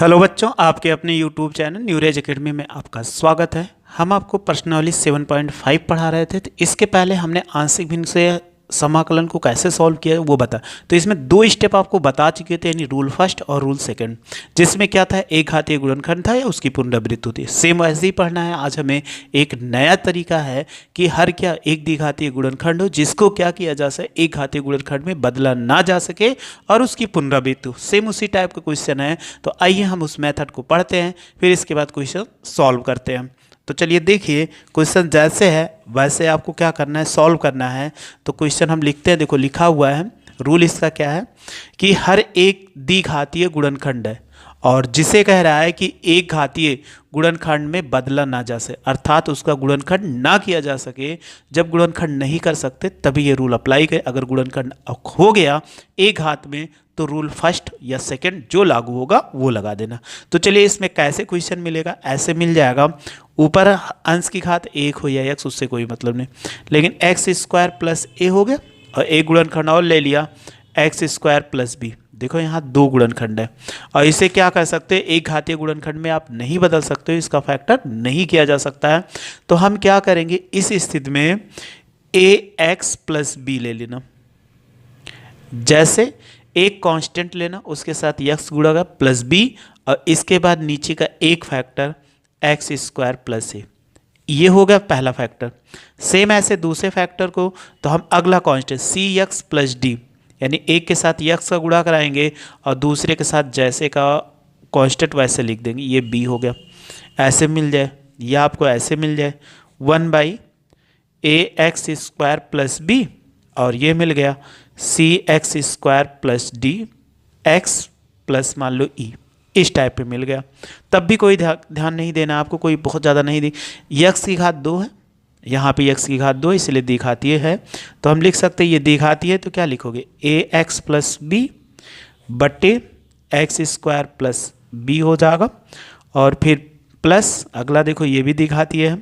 Hello बच्चों, आपके अपने YouTube चैनल न्यूरेज एकेडमी में आपका स्वागत है। हम आपको प्रश्नावली 7.5 पढ़ा रहे थे। तो इसके पहले हमने आंशिक भिन्न से समाकलन को कैसे सॉल्व किया वो बता। तो इसमें दो स्टेप आपको बता चुके थे, यानी रूल फर्स्ट और रूल सेकंड, जिसमें क्या था, एक घातीय गुणनखंड था या उसकी पुनरावृत्ति होती है। सेम वैसे ही पढ़ना है। आज हमें एक नया तरीका है कि हर क्या एक द्विघातीय गुणनखंड हो जिसको क्या किया जा सके, एक घातीय गुणनखंड में बदला ना जा सके और उसकी पुनरावृत्ति हो। सेम उसी टाइप का क्वेश्चन है। तो आइए हम उस मेथड को पढ़ते हैं, फिर इसके बाद क्वेश्चन सॉल्व करते हैं। तो चलिए देखिए, क्वेश्चन जैसे है वैसे आपको क्या करना है, सॉल्व करना है। तो क्वेश्चन हम लिखते हैं। देखो लिखा हुआ है, रूल इसका क्या है कि हर एक द्विघातीय गुणनखंड है और जिसे कह रहा है कि एक घातीय गुणनखंड में बदला ना जा सके, अर्थात उसका गुणनखंड ना किया जा सके। जब गुणनखंड नहीं कर सकते तभी ये रूल अप्लाई करे। अगर गुणनखंड हो गया एक घात में तो रूल फर्स्ट या सेकंड जो लागू होगा वो लगा देना। तो चलिए इसमें कैसे क्वेश्चन मिलेगा, ऐसे मिल जाएगा। ऊपर अंश की घात एक हो या एक्स, उससे कोई मतलब नहीं, लेकिन एक्स स्क्वायर प्लस ए हो गया और एक गुणनखंड और ले लिया एक्स स्क्वायर प्लस बी। देखो यहाँ दो गुणनखंड है और इसे क्या कर सकते हैं, एक घातीय गुणनखंड में आप नहीं बदल सकते हो, इसका फैक्टर नहीं किया जा सकता है। तो हम क्या करेंगे इस स्थिति में, ए एक्स प्लस बी ले लेना। जैसे एक कांस्टेंट लेना, उसके साथ एक्स गुणा प्लस बी और इसके बाद नीचे का एक फैक्टर एक्स स्क्वायर प्लस ए। ये हो गया पहला फैक्टर। सेम ऐसे दूसरे फैक्टर को तो हम अगला कांस्टेंट सी एक्स प्लस डी, यानी एक के साथ एक्स का गुणा कराएंगे और दूसरे के साथ जैसे का कांस्टेंट वैसे लिख देंगे। ये बी हो गया, ऐसे मिल जाए या आपको ऐसे मिल जाए 1/ax स्क्वायर प्लस बी और ये मिल गया C x square plus D x plus मान लो ई। इस टाइप पे मिल गया। तब भी कोई ध्यान नहीं देना आपको, कोई बहुत ज़्यादा नहीं दी। यक्स की घात 2 है, यहाँ पे यक्स की घात 2 इसलिए द्विघातीय है। तो हम लिख सकते हैं ये द्विघातीय है। तो क्या लिखोगे, ए एक्स प्लस बी बटे एक्स स्क्वायर प्लस बी हो जाएगा और फिर प्लस अगला देखो ये भी द्विघातीय है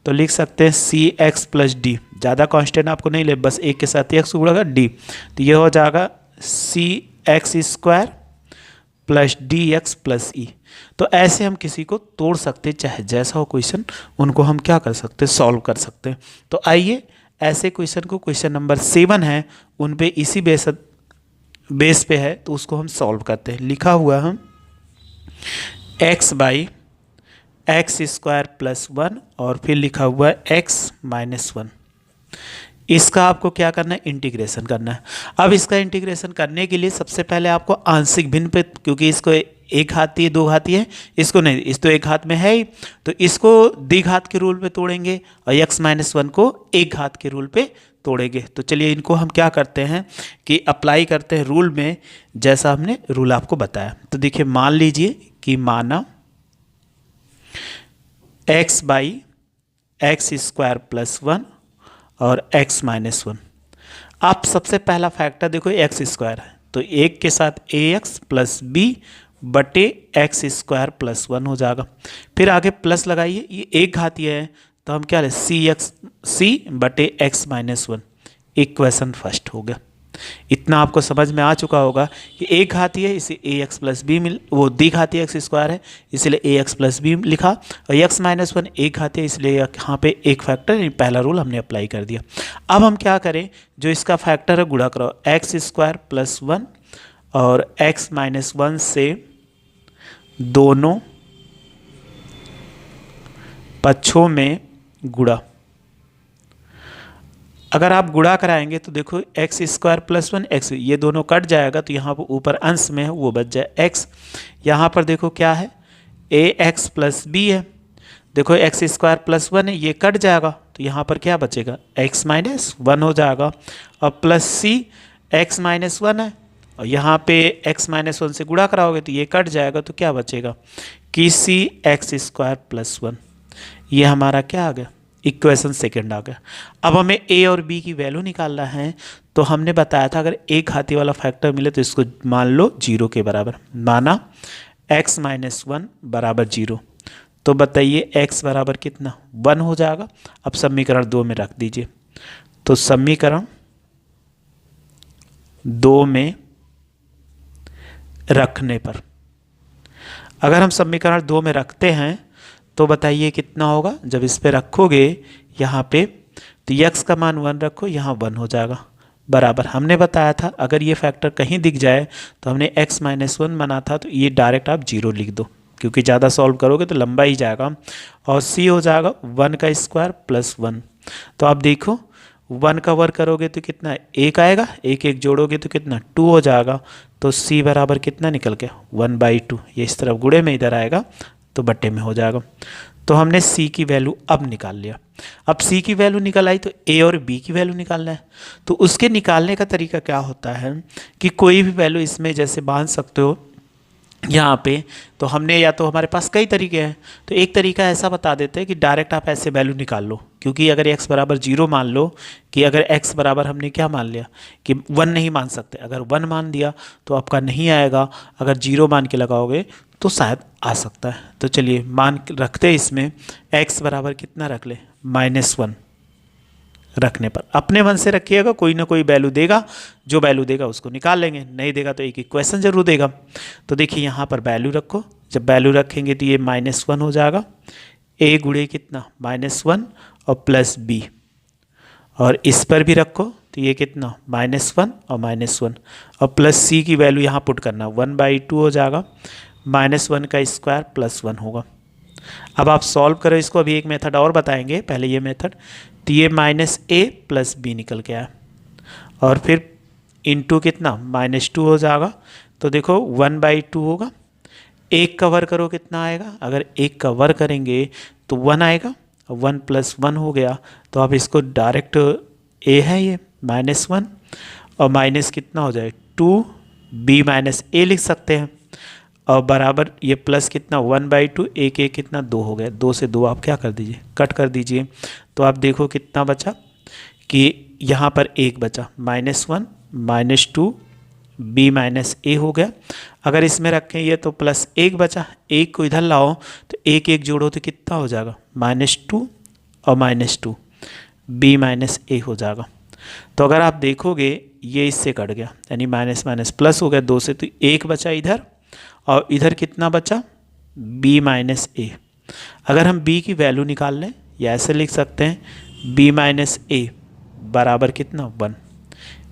तो लिख सकते हैं सी एक्स प्लस डी। ज़्यादा कांस्टेंट आपको नहीं ले, बस एक के साथ एक्स गुणा डी, तो ये हो जाएगा C x square plus D x plus E. तो ऐसे हम किसी को तोड़ सकते, चाहे जैसा हो क्वेश्चन, उनको हम क्या कर सकते, सॉल्व कर सकते। तो आइए ऐसे क्वेश्चन को, क्वेश्चन नंबर 7 है उन पे इसी बेस पे है तो उसको हम सॉल्व करते हैं। लिखा हुआ है x by x square plus 1 और फिर लिखा हुआ है एक्स माइनस 1। इसका आपको क्या करना है, इंटीग्रेशन करना है। अब इसका इंटीग्रेशन करने के लिए सबसे पहले आपको आंशिक भिन्न पे, क्योंकि इसको एक घातीय दो घातीय है, इसको नहीं, इस तो एक घात में है ही, तो इसको द्विघात के रूल पे तोड़ेंगे और x माइनस 1 को एक घात के रूल पे तोड़ेंगे। तो चलिए इनको हम क्या करते हैं कि अप्लाई करते हैं रूल में, जैसा हमने रूल आपको बताया। तो देखिए मान लीजिए कि माना x by x square plus 1 और x माइनस 1। आप सबसे पहला फैक्टर देखो एक्स स्क्वायर है तो एक के साथ ए एक्स प्लस बी बटे एक्स स्क्वायर प्लस 1 हो जाएगा। फिर आगे प्लस लगाइए, ये एक घातीय है तो हम क्या ले, सी बटे एक्स माइनस 1। इक्वेशन फर्स्ट हो गया। इतना आपको समझ में आ चुका होगा कि एक घातीय है इसे ए एक्स प्लस बी वो द्विघातीय एक्स स्क्वायर है इसलिए ए एक्स प्लस बी लिखा और एक्स माइनस 1 एक घातीय इसलिए यहाँ पे एक फैक्टर, पहला रूल हमने अप्लाई कर दिया। अब हम क्या करें, जो इसका फैक्टर है गुणा करो एक्स स्क्वायर प्लस 1 और एक्स माइनस 1 से दोनों पक्षों में गुणा। अगर आप गुणा कराएंगे तो देखो एक्स स्क्वायर प्लस 1 एक्स, ये दोनों कट जाएगा तो यहाँ पर ऊपर अंश में है वो बच जाए एक्स। यहाँ पर देखो क्या है, ए एक्स प्लस बी है, देखो एक्स स्क्वायर प्लस 1 है, ये कट जाएगा तो यहाँ पर क्या बचेगा, एक्स माइनस 1 हो जाएगा और प्लस सी एक्स माइनस 1 है और यहाँ पे एक्स माइनस 1 से गुणा कराओगे तो ये कट जाएगा तो क्या बचेगा कि सी एक्स स्क्वायर प्लस 1। ये हमारा क्या आ गया, इक्वेशन सेकंड आ गया। अब हमें ए और बी की वैल्यू निकालना है। तो हमने बताया था अगर एक घातीय वाला फैक्टर मिले तो इसको मान लो 0 के बराबर, माना x माइनस 1 बराबर 0। तो बताइए x बराबर कितना, 1 हो जाएगा। अब समीकरण 2 में रख दीजिए। तो समीकरण 2 में रखने पर अगर हम समीकरण 2 में रखते हैं तो बताइए कितना होगा। जब इस पे रखोगे यहाँ पे तो x का मान 1 रखो, यहाँ 1 हो जाएगा बराबर। हमने बताया था अगर ये फैक्टर कहीं दिख जाए तो हमने x माइनस 1 माना था, तो ये डायरेक्ट आप 0 लिख दो, क्योंकि ज़्यादा सॉल्व करोगे तो लंबा ही जाएगा। और c हो जाएगा 1 का स्क्वायर प्लस 1। तो आप देखो 1 का वर्ग करोगे तो कितना 1 आएगा, एक एक जोड़ोगे तो कितना 2 हो जाएगा। तो c बराबर कितना निकल गया 1/2। ये इस तरफ गुणे में इधर आएगा तो बट्टे में हो जाएगा। तो हमने c की वैल्यू अब निकाल लिया। अब c की वैल्यू निकल आई तो a और b की वैल्यू निकालना है। तो उसके निकालने का तरीका क्या होता है कि कोई भी वैल्यू इसमें जैसे बांध सकते हो यहाँ पे। तो हमने या तो हमारे पास कई तरीके हैं, तो एक तरीका ऐसा बता देते हैं कि डायरेक्ट आप ऐसे वैल्यू निकाल लो, क्योंकि अगर x बराबर 0 मान लो, कि अगर x बराबर हमने क्या मान लिया कि 1 नहीं मान सकते, अगर 1 मान दिया तो आपका नहीं आएगा, अगर 0 मान के लगाओगे तो शायद आ सकता है। तो चलिए मान रखते हैं इसमें x बराबर कितना रख ले -1 रखने पर। अपने मन से रखिएगा, कोई ना कोई वैल्यू देगा, जो वैल्यू देगा उसको निकाल लेंगे, नहीं देगा तो एक इक्वेशन जरूर देगा। तो देखिए यहाँ पर वैल्यू रखो, जब वैल्यू रखेंगे तो ये -1 हो जाएगा, a गुणे कितना -1 और प्लस b, और इस पर भी रखो तो ये कितना -1 और -1 और प्लस c की वैल्यू यहाँ पुट करना 1/2 हो जाएगा, -1 का स्क्वायर प्लस 1 होगा। अब आप सॉल्व करो इसको, अभी एक मेथड और बताएंगे, पहले ये मेथड। तो ये -a प्लस b निकल के आया, और फिर इंटू कितना -2 हो जाएगा। तो देखो 1/2 होगा, 1 का वर्ग करो कितना आएगा, अगर 1 का वर्ग करेंगे तो 1 आएगा, 1 + 1 हो गया। तो आप इसको डायरेक्ट a है ये -1 और माइनस कितना हो जाए 2b - a लिख सकते हैं, और बराबर ये प्लस कितना 1/2, एक एक कितना 2 हो गया, 2 से 2 आप क्या कर दीजिए कट कर दीजिए। तो आप देखो कितना बचा कि यहाँ पर 1 बचा, -1 -2 b - a हो गया। अगर इसमें रखें ये तो +1 बचा, 1 को इधर लाओ तो एक एक जोड़ो तो कितना हो जाएगा -2 और -2 b - a हो जाएगा। तो अगर आप देखोगे ये इससे कट गया, यानी माइनस माइनस प्लस हो गया 2 से, तो 1 बचा इधर, और इधर कितना बचा b - a। अगर हम b की वैल्यू निकाल लें या ऐसे लिख सकते हैं b - a बराबर कितना 1।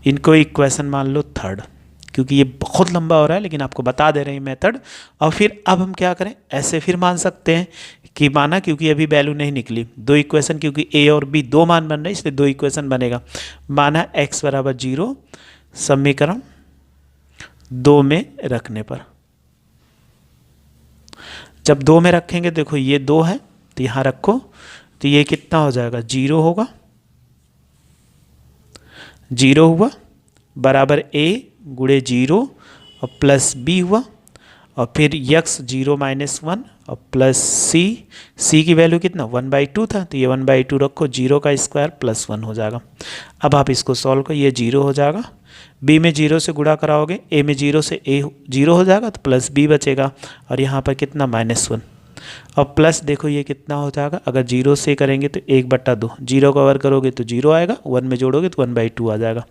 इनको इक्वेशन मान लो थर्ड, क्योंकि ये बहुत लंबा हो रहा है लेकिन आपको बता दे रहे हैं मेथड। और फिर अब हम क्या करें, ऐसे फिर मान सकते हैं कि माना, क्योंकि अभी वैल्यू नहीं निकली, 2 इक्वेशन, क्योंकि a और b 2 मान बन रहे हैं इसलिए 2 इक्वेशन बनेगा। माना x बराबर 0 समीकरण 2 में रखने पर, जब 2 में रखेंगे देखो ये 2 है तो यहाँ रखो, तो ये कितना हो जाएगा 0 होगा, 0 हुआ बराबर a गुणे 0 और प्लस b हुआ, और फिर x 0 - 1 और प्लस c की वैल्यू कितना 1/2 था, तो ये 1/2 रखो, 0 का स्क्वायर प्लस 1 हो जाएगा। अब आप इसको सॉल्व करो, ये 0 हो जाएगा, b में 0 से गुणा कराओगे, a में 0 से a 0 हो जाएगा तो प्लस b बचेगा, और यहाँ पर कितना -1 और प्लस देखो ये कितना हो जाएगा, अगर 0 से करेंगे तो 1/2, 0 का वर्ग करोगे तो 0 आएगा, 1 में जोड़ोगे तो 1/2 आ जाएगा।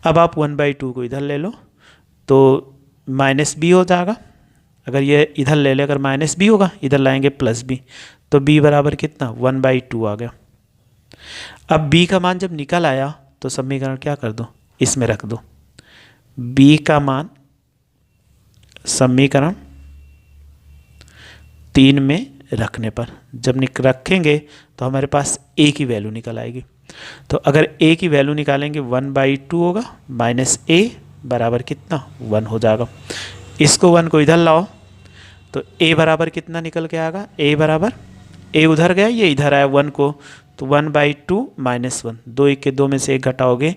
अब आप 1/2 को इधर ले लो तो -b हो जाएगा, अगर ये इधर ले ले, अगर -b होगा इधर लाएंगे +b, तो b बराबर कितना 1/2 आ गया। अब b का मान जब निकल आया तो समीकरण क्या कर दो, इसमें रख दो, b का मान समीकरण 3 में रखने पर जब रखेंगे तो हमारे पास a की वैल्यू निकल आएगी। तो अगर a की वैल्यू निकालेंगे 1/2 होगा, -a बराबर कितना 1 हो जाएगा। इसको 1 को इधर लाओ तो a बराबर कितना निकल के आएगा, a बराबर a उधर गया, ये इधर आया 1 को, तो 1/2 -1, 2 1 के 2 में से 1 घटाओगे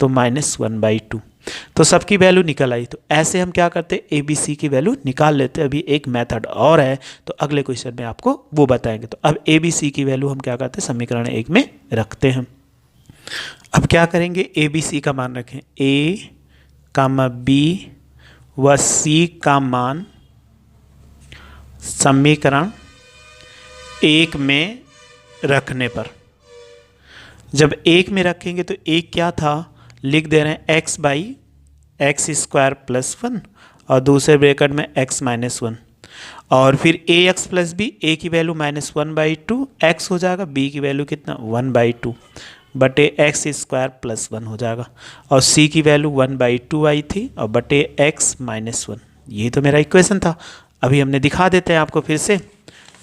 तो -1/2। तो सबकी वैल्यू निकल आई। तो ऐसे हम क्या करते हैं, a b c की वैल्यू निकाल लेते हैं। अभी एक मेथड और है तो अगले क्वेश्चन में आपको वो बताएंगे। तो अब a b c की वैल्यू हम क्या करते हैं, समीकरण 1 में रखते हैं। अब क्या करेंगे, a b c का मान रखें, a, b व c का मान समीकरण 1 में रखने पर, जब 1 में रखेंगे तो 1 क्या था, लिख दे रहे हैं x/x² + 1 और दूसरे ब्रैकेट में x - 1। और फिर ए एक्स प्लस बी, ए की वैल्यू -1/2 एक्स हो जाएगा, बी की वैल्यू कितना 1/2 बटे एक्स स्क्वायर प्लस 1 हो जाएगा, और सी की वैल्यू 1/2 आई थी और बटे एक्स -1। ये तो मेरा इक्वेशन था। अभी हमने दिखा देते हैं आपको फिर से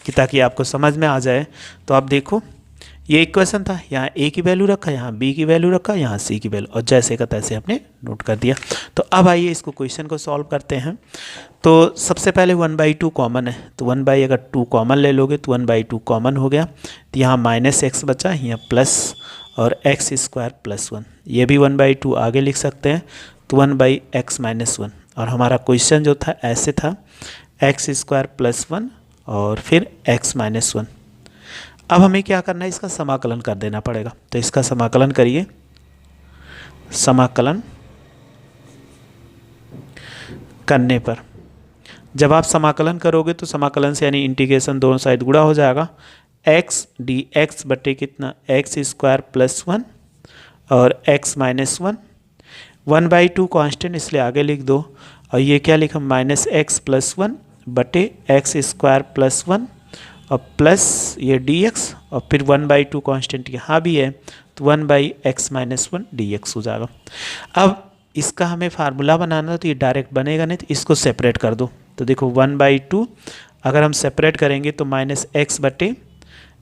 कि ताकि आपको समझ में आ जाए। तो आप देखो ये इक्वेशन था, यहाँ ए की वैल्यू रखा, यहाँ बी की वैल्यू रखा, यहाँ सी की वैल्यू, और जैसे का तैसे आपने नोट कर दिया। तो अब आइए इसको क्वेश्चन को सॉल्व करते हैं। तो सबसे पहले 1/2 कॉमन है, तो 1 अगर 2 कॉमन ले लोगे तो 1/2 कॉमन हो गया, तो यहाँ -x बचा, यहाँ प्लस और एक्स स्क्वायर प्लस 1, ये भी 1/2 आगे लिख सकते हैं, तो 1/x - 1। और हमारा क्वेश्चन जो था ऐसे था, एक्स स्क्वायर प्लस 1 और फिर x - 1। अब हमें क्या करना है, इसका समाकलन कर देना पड़ेगा। तो इसका समाकलन करिए, समाकलन करने पर जब आप समाकलन करोगे तो समाकलन से यानी इंटीग्रेशन दोनों साइड गुणा हो जाएगा, x dx बटे कितना एक्स स्क्वायर प्लस 1 और x - 1, 1/2 कांस्टेंट इसलिए आगे लिख दो, और ये क्या लिखा -x प्लस 1 बटे एक्स स्क्वायर प्लस 1 और प्लस ये dx, और फिर 1/2 कांस्टेंट यहाँ भी है, तो 1/x - 1 dx हो जाएगा। अब इसका हमें फार्मूला बनाना, तो ये डायरेक्ट बनेगा नहीं, तो इसको सेपरेट कर दो। तो देखो 1/2 अगर हम सेपरेट करेंगे तो -x बटे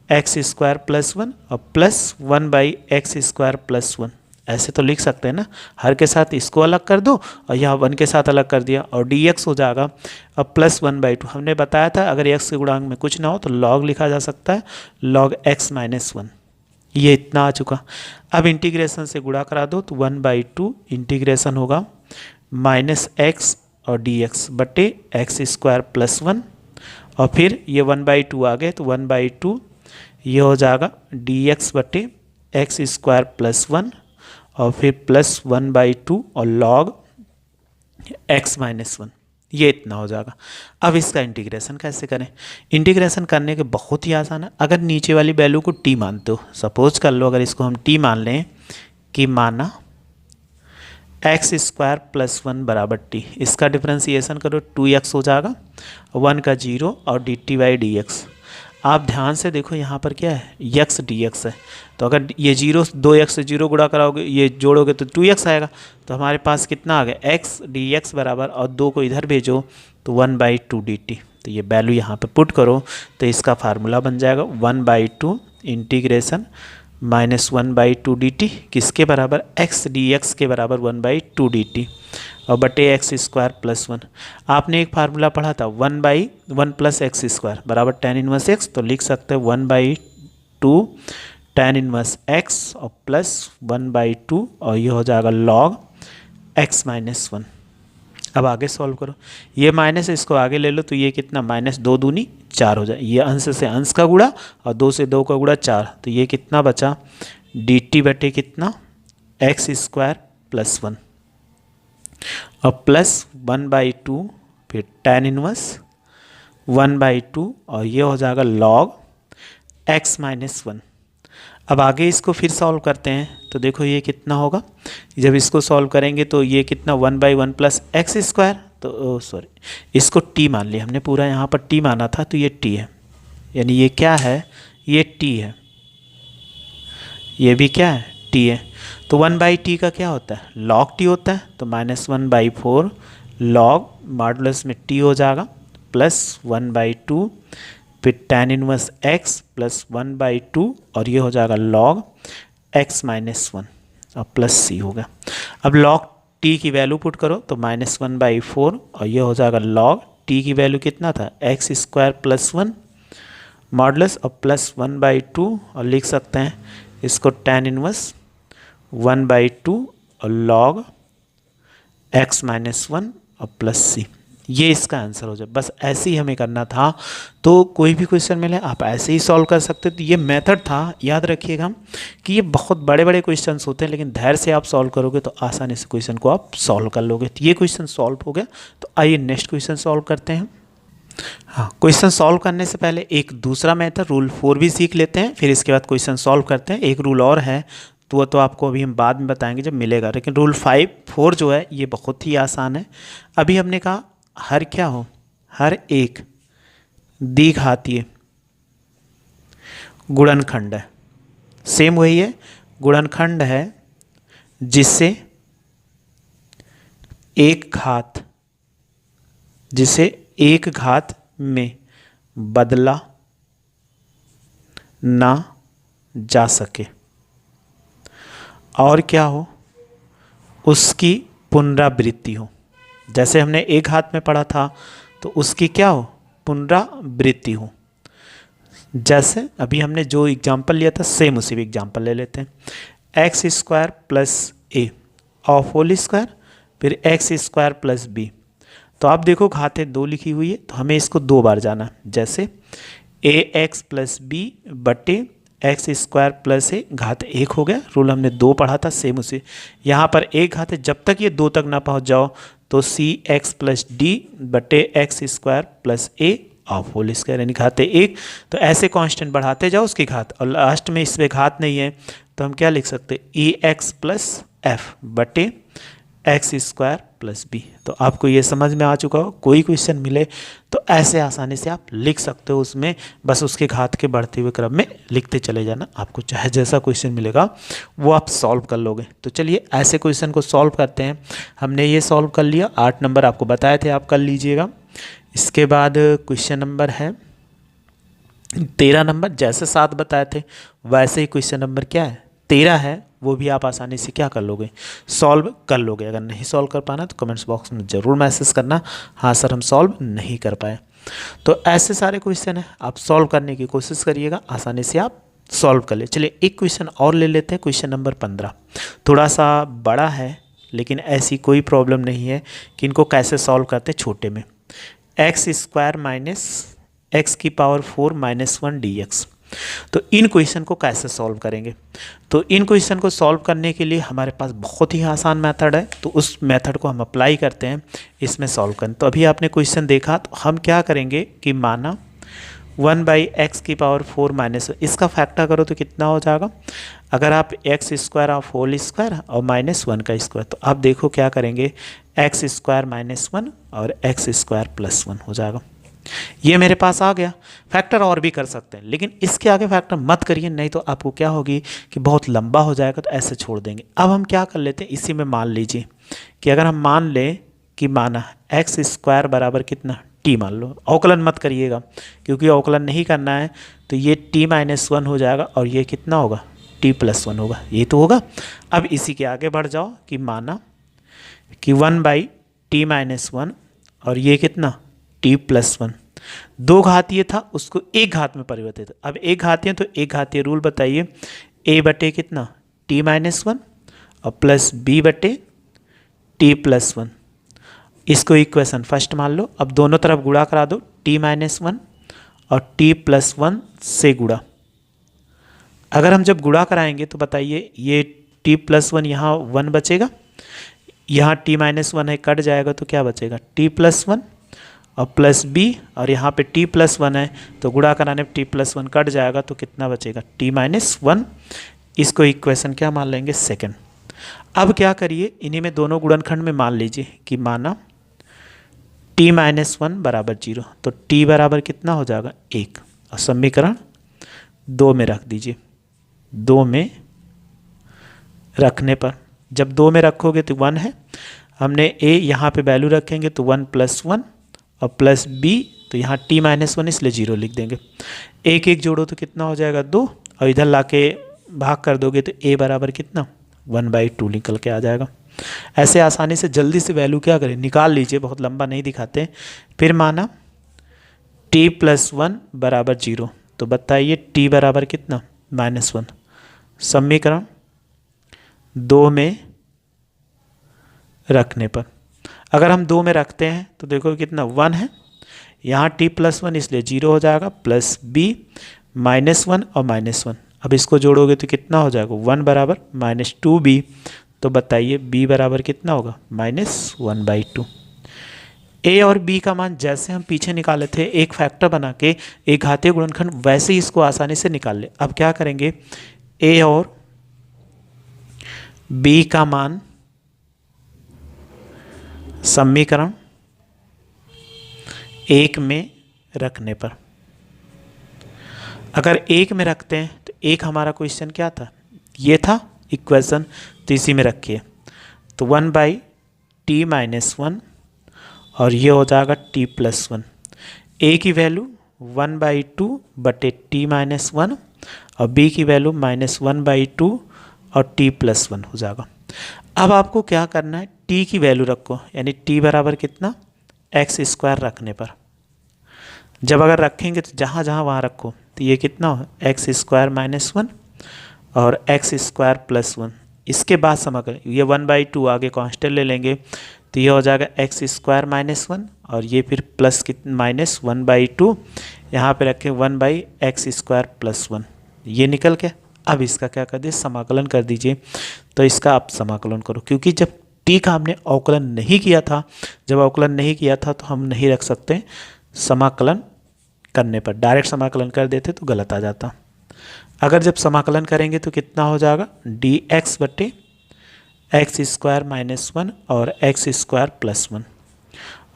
एक्स स्क्वायर प्लस 1 और प्लस 1/x स्क्वायर प्लस 1, ऐसे तो लिख सकते हैं ना। हर के साथ इसको अलग कर दो और यहाँ 1 के साथ अलग कर दिया, और dx हो जाएगा अब प्लस 1/2। हमने बताया था अगर x के गुणांक में कुछ ना हो तो log लिखा जा सकता है, log x - 1। ये इतना आ चुका। अब इंटीग्रेशन से गुणा करा दो, तो 1/2 इंटीग्रेशन होगा -x और dx बटे एक्स स्क्वायर प्लस 1, और फिर ये 1/2 आ गए, तो 1/2 ये हो जाएगा dx बटे एक्स स्क्वायर प्लस 1 और फिर प्लस 1/2 और log x - 1, ये इतना हो जाएगा। अब इसका इंटीग्रेशन कैसे करें? इंटीग्रेशन करने के बहुत ही आसान है। अगर नीचे वाली वैल्यू को t मानते हो, सपोज कर लो अगर इसको हम t मान लें कि माना एक्स स्क्वायर प्लस 1 बराबर t, इसका डिफ्रेंसिएशन करो 2x हो जाएगा, 1 का 0 और dt/dx। आप ध्यान से देखो यहाँ पर क्या है, x dx है, तो अगर ये 2x से 0 गुणा कराओगे, ये जोड़ोगे तो 2x आएगा, तो हमारे पास कितना आ गया x dx बराबर, और 2 को इधर भेजो तो 1/2 dt। तो ये वैल्यू यहाँ पे पुट करो तो इसका फार्मूला बन जाएगा 1/2 इंटीग्रेशन -1/2 dt किसके बराबर, x dx के बराबर 1/2 dt और बटे एक्स स्क्वायर प्लस 1। आपने एक फार्मूला पढ़ा था 1/1 प्लस एक्स स्क्वायर बराबर tan इनवर्स x, तो लिख सकते हैं 1/2 tan इनवर्स x और प्लस 1/2 और ये हो जाएगा log x - 1। अब आगे सॉल्व करो, ये माइनस इसको आगे ले लो, तो ये कितना -2 दूनी 4 हो जाए, ये अंश से अंश का गुणा और 2 से 2 का गुणा 4, तो ये कितना बचा dt बटे कितना एक्स स्क्वायर प्लस 1 और प्लस 1/2 फिर tan इनवर्स 1/2 और ये हो जाएगा log x - 1। अब आगे इसको फिर सॉल्व करते हैं, तो देखो ये कितना होगा, जब इसको सॉल्व करेंगे तो ये कितना 1/1 प्लस एक्स स्क्वायर, तो सॉरी इसको t मान लिया हमने, पूरा यहाँ पर t माना था, तो ये t है, यानी ये क्या है, ये t है, ये भी क्या है t है। तो 1/t का क्या होता है, log t होता है, तो -1/4 log मॉडुलस में t हो जाएगा प्लस 1/2 फिर tan इनवर्स x प्लस 1/2 और ये हो जाएगा log x - 1 और प्लस c हो गया। अब log t की वैल्यू पुट करो तो -1/4 और ये हो जाएगा log t की वैल्यू कितना था एक्स स्क्वायर प्लस 1 मॉडुलस और प्लस 1/2 और लिख सकते हैं इसको tan इनवर्स 1/2 और log x - 1 और प्लस c, ये इसका आंसर हो जाए। बस ऐसे ही हमें करना था, तो कोई भी क्वेश्चन मिले आप ऐसे ही सॉल्व कर सकते हो। तो ये मेथड था, याद रखिएगा कि ये बहुत बड़े बड़े क्वेश्चंस होते हैं, लेकिन धैर्य से आप सॉल्व करोगे तो आसानी से क्वेश्चन को आप सॉल्व कर लोगे। तो ये क्वेश्चन सॉल्व हो गया, तो आइए नेक्स्ट क्वेश्चन सॉल्व करते हैं। हाँ, क्वेश्चन सॉल्व करने से पहले एक दूसरा मेथड रूल 4 भी सीख लेते हैं, फिर इसके बाद क्वेश्चन सॉल्व करते हैं। एक रूल और है तो वो तो आपको अभी हम बाद में बताएंगे जब मिलेगा, लेकिन रूल 4 जो है ये बहुत ही आसान है। अभी हमने कहा हर क्या हो, हर एक द्विघातीय गुणनखंड है। सेम वही है, गुणनखंड है जिसे एक घात में बदला ना जा सके और क्या हो, उसकी पुनरावृत्ति हो। जैसे हमने एक घात में पढ़ा था तो उसकी क्या हो, पुनरावृत्ति हो। जैसे अभी हमने जो एग्जाम्पल लिया था सेम उसी भी एग्जाम्पल ले लेते हैं। X square plus a of whole square, फिर एक्स स्क्वायर प्लस बी। तो आप देखो घातें दो लिखी हुई है तो हमें इसको दो बार जाना है। जैसे ए एक्स प्लस बी बटे एक्स स्क्वायर प्लस ए घात एक हो गया। रूल हमने दो पढ़ा था सेम उसे। यहाँ पर एक घात है, जब तक ये दो तक ना पहुँच जाओ तो सी एक्स प्लस डी बटे x square plus a of whole square, यानी घाते एक। तो ऐसे कांस्टेंट बढ़ाते जाओ उसकी घात, और लास्ट में इसमें घात नहीं है तो हम क्या लिख सकते हैं, ई एक्स प्लस एफ बटे एक्स स्क्वायर प्लस बी। तो आपको ये समझ में आ चुका हो। कोई क्वेश्चन मिले तो ऐसे आसानी से आप लिख सकते हो, उसमें बस उसके घात के बढ़ते हुए क्रम में लिखते चले जाना। आपको चाहे जैसा क्वेश्चन मिलेगा वो आप सॉल्व कर लोगे। तो चलिए ऐसे क्वेश्चन को सॉल्व करते हैं। हमने ये सॉल्व कर लिया, 8 नंबर आपको बताए थे आप कर लीजिएगा। इसके बाद क्वेश्चन नंबर है 13 नंबर। जैसे 7 बताए थे वैसे ही क्वेश्चन नंबर क्या है 13 है, वो भी आप आसानी से क्या कर लोगे, सॉल्व कर लोगे। अगर नहीं सॉल्व कर पाना तो कमेंट्स बॉक्स में ज़रूर मैसेज करना, हाँ सर हम सॉल्व नहीं कर पाए। तो ऐसे सारे क्वेश्चन हैं, आप सॉल्व करने की कोशिश करिएगा, आसानी से आप सॉल्व कर ले। चलिए एक क्वेश्चन और ले लेते हैं, क्वेश्चन नंबर 15। थोड़ा सा बड़ा है लेकिन ऐसी कोई प्रॉब्लम नहीं है कि इनको कैसे सॉल्व करते छोटे में। एक्स स्क्वायर माइनस एक्स की पावर 4 माइनस 1 डी एक्स। तो इन क्वेश्चन को कैसे सॉल्व करेंगे, तो इन क्वेश्चन को सॉल्व करने के लिए हमारे पास बहुत ही आसान मेथड है, तो उस मेथड को हम अप्लाई करते हैं इसमें सॉल्व करें। तो अभी आपने क्वेश्चन देखा तो हम क्या करेंगे कि माना 1 बाई एक्स की पावर 4 माइनस, इसका फैक्टर करो तो कितना हो जाएगा। अगर आप x square of whole square और माइनस 1 का स्क्वायर, तो आप देखो क्या करेंगे, एक्स स्क्वायर माइनस 1 और एक्स स्क्वायर प्लस 1 हो जाएगा। ये मेरे पास आ गया। फैक्टर और भी कर सकते हैं लेकिन इसके आगे फैक्टर मत करिए, नहीं तो आपको क्या होगी कि बहुत लंबा हो जाएगा, तो ऐसे छोड़ देंगे। अब हम क्या कर लेते हैं, इसी में मान लीजिए कि अगर हम मान लें कि माना एक्स स्क्वायर बराबर कितना टी मान लो, अवकलन मत करिएगा क्योंकि अवकलन नहीं करना है, तो ये टी माइनस 1 हो जाएगा और ये कितना होगा, टी प्लस 1 होगा, ये तो होगा। अब इसी के आगे बढ़ जाओ कि माना कि 1 बाई टी माइनस 1 और ये कितना टी प्लस 1, दो घातीय था उसको एक घात में परिवर्तित। अब एक घातीय तो एक घातीय रूल बताइए, ए बटे कितना टी माइनस 1 और प्लस बी बटे टी प्लस 1। इसको इक्वेशन फर्स्ट मान लो। अब दोनों तरफ गुणा करा दो, टी माइनस 1 और टी प्लस 1 से गुणा। अगर हम जब गुणा कराएंगे तो बताइए ये टी प्लस 1 यहाँ 1 बचेगा, यहाँ टी माइनस 1 है कट जाएगा तो क्या बचेगा टी प्लस 1 और प्लस बी, और यहाँ पे टी प्लस 1 है तो गुणा कराने पे टी प्लस 1 कट जाएगा तो कितना बचेगा टी माइनस 1। इसको इक्वेशन क्या मान लेंगे, सेकंड। अब क्या करिए, इन्हीं में दोनों गुणनखंड में मान लीजिए कि माना टी माइनस 1 बराबर 0, तो टी बराबर कितना हो जाएगा 1, और समीकरण 2 में रख दीजिए। 2 में रखने पर जब 2 में रखोगे तो 1 है, हमने ए यहाँ पे वैल्यू रखेंगे तो 1 प्लस 1 और प्लस बी, तो यहाँ टी माइनस 1 इसलिए 0 लिख देंगे। एक एक जोड़ो तो कितना हो जाएगा 2, और इधर लाके भाग कर दोगे तो ए बराबर कितना 1/2 निकल के आ जाएगा। ऐसे आसानी से जल्दी से वैल्यू क्या करें निकाल लीजिए, बहुत लंबा नहीं दिखाते। फिर माना टी प्लस 1 बराबर 0, तो बताइए टी बराबर कितना -1। समीकरण 2 में रखने पर अगर हम 2 में रखते हैं तो देखो कितना 1 है, यहाँ टी प्लस 1 इसलिए 0 हो जाएगा, प्लस बी -1 और -1। अब इसको जोड़ोगे तो कितना हो जाएगा 1 बराबर -2b, तो बताइए b बराबर कितना होगा -1/2। a और b का मान जैसे हम पीछे निकाले थे एक फैक्टर बना के एक घातीय गुणनखंड, वैसे ही इसको आसानी से निकाल ले। अब क्या करेंगे, a और b का मान समीकरण 1 में रखने पर अगर एक में रखते हैं तो एक हमारा क्वेश्चन क्या था, ये था इक्वेशन, तो इसी में रखिए। तो 1/t-1 और ये हो जाएगा t+1। a की वैल्यू 1/2/t-1 और b की वैल्यू -1/2 और t+1 हो जाएगा। अब आपको क्या करना है, t की वैल्यू रखो, यानी t बराबर कितना, x² रखने पर। जब अगर रखेंगे तो जहाँ जहाँ वहाँ रखो, तो ये कितना हो, x² -1 और x² +1। इसके बाद समाकलन, ये 1/2 आगे कांस्टेंट ले लेंगे, तो ये हो जाएगा x² -1 और ये फिर प्लस -1/2, यहाँ पे रखें 1/x² +1, ये निकल के। अब इसका क्या कर दीजिए, समाकलन कर दीजिए। तो इसका आप समाकलन करो, क्योंकि जब t का हमने अवकलन नहीं किया था, जब अवकलन नहीं किया था तो हम नहीं रख सकते समाकलन करने पर, डायरेक्ट समाकलन कर देते तो गलत आ जाता। अगर जब समाकलन करेंगे तो कितना हो जाएगा, dx/x² -1 और x² +1।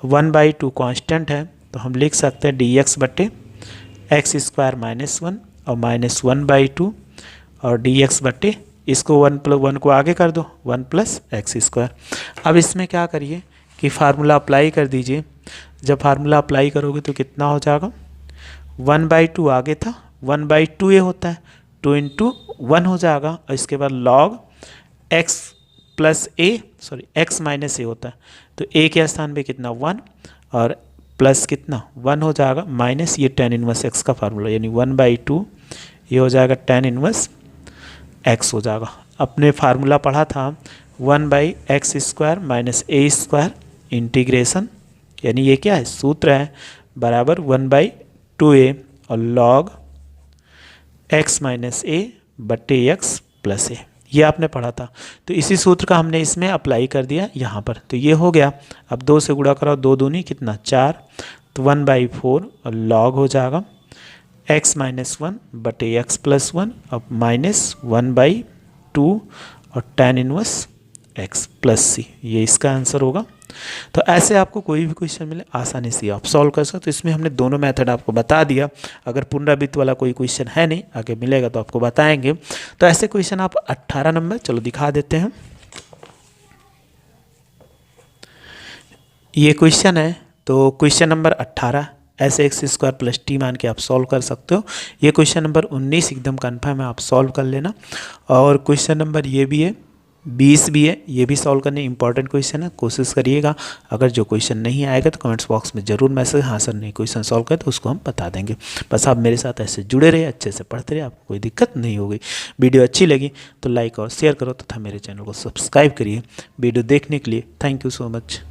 1/2 कांस्टेंट है, तो हम लिख सकते हैं dx/x² -1 और -1/2 और dx/, इसको 1 को आगे कर दो, 1 + x²। अब इसमें क्या करिए कि फार्मूला अप्लाई कर दीजिए। जब फार्मूला अप्लाई करोगे तो कितना हो जाएगा, 1/2 आगे था, 1/2 ये होता है, 2 × 1 हो जाएगा, और इसके बाद log x - a होता है, तो a के स्थान पे कितना 1 और प्लस कितना 1 हो जाएगा, माइनस ये tan 1x का फार्मूला, यानी 1/2 ये हो जाएगा tan 1x हो जाएगा। अपने फार्मूला पढ़ा था 1/x² - a² इंटीग्रेशन, यानी ये क्या है, सूत्र है, बराबर 1/2a और log x - a/x + a, ये आपने पढ़ा था। तो इसी सूत्र का हमने इसमें अप्लाई कर दिया यहाँ पर, तो ये हो गया। अब 2 से गुणा करो, 2 दूनी कितना 4, तो 1/4 और log हो जाएगा x - 1/x + 1 और -1/2 और tan 1x + c, ये इसका आंसर होगा। तो ऐसे आपको कोई भी क्वेश्चन मिले आसानी से आप सॉल्व कर सकते हो। तो इसमें हमने दोनों मेथड आपको बता दिया। अगर पुनरावृत्ति वाला कोई क्वेश्चन है नहीं, आगे मिलेगा तो आपको बताएंगे। तो ऐसे क्वेश्चन आप 18 नंबर, चलो दिखा देते हैं। ये क्वेश्चन है, तो क्वेश्चन नंबर 18 ऐसे x² + t मान के आप सॉल्व कर सकते हो। ये क्वेश्चन नंबर 19 एकदम कन्फर्म है, आप सॉल्व कर लेना। और क्वेश्चन नंबर ये भी है, 20 भी है, ये भी सॉल्व करने इंपॉर्टेंट क्वेश्चन है, कोशिश करिएगा। अगर जो क्वेश्चन नहीं आएगा तो कमेंट्स बॉक्स में ज़रूर मैसेज, हाँ सर नहीं क्वेश्चन सॉल्व कर, तो उसको हम बता देंगे। बस आप मेरे साथ ऐसे जुड़े रहे, अच्छे से पढ़ते रहे, आपको कोई दिक्कत नहीं होगी। वीडियो अच्छी लगी तो लाइक और शेयर करो तथा मेरे चैनल को सब्सक्राइब करिए। वीडियो देखने के लिए थैंक यू सो मच।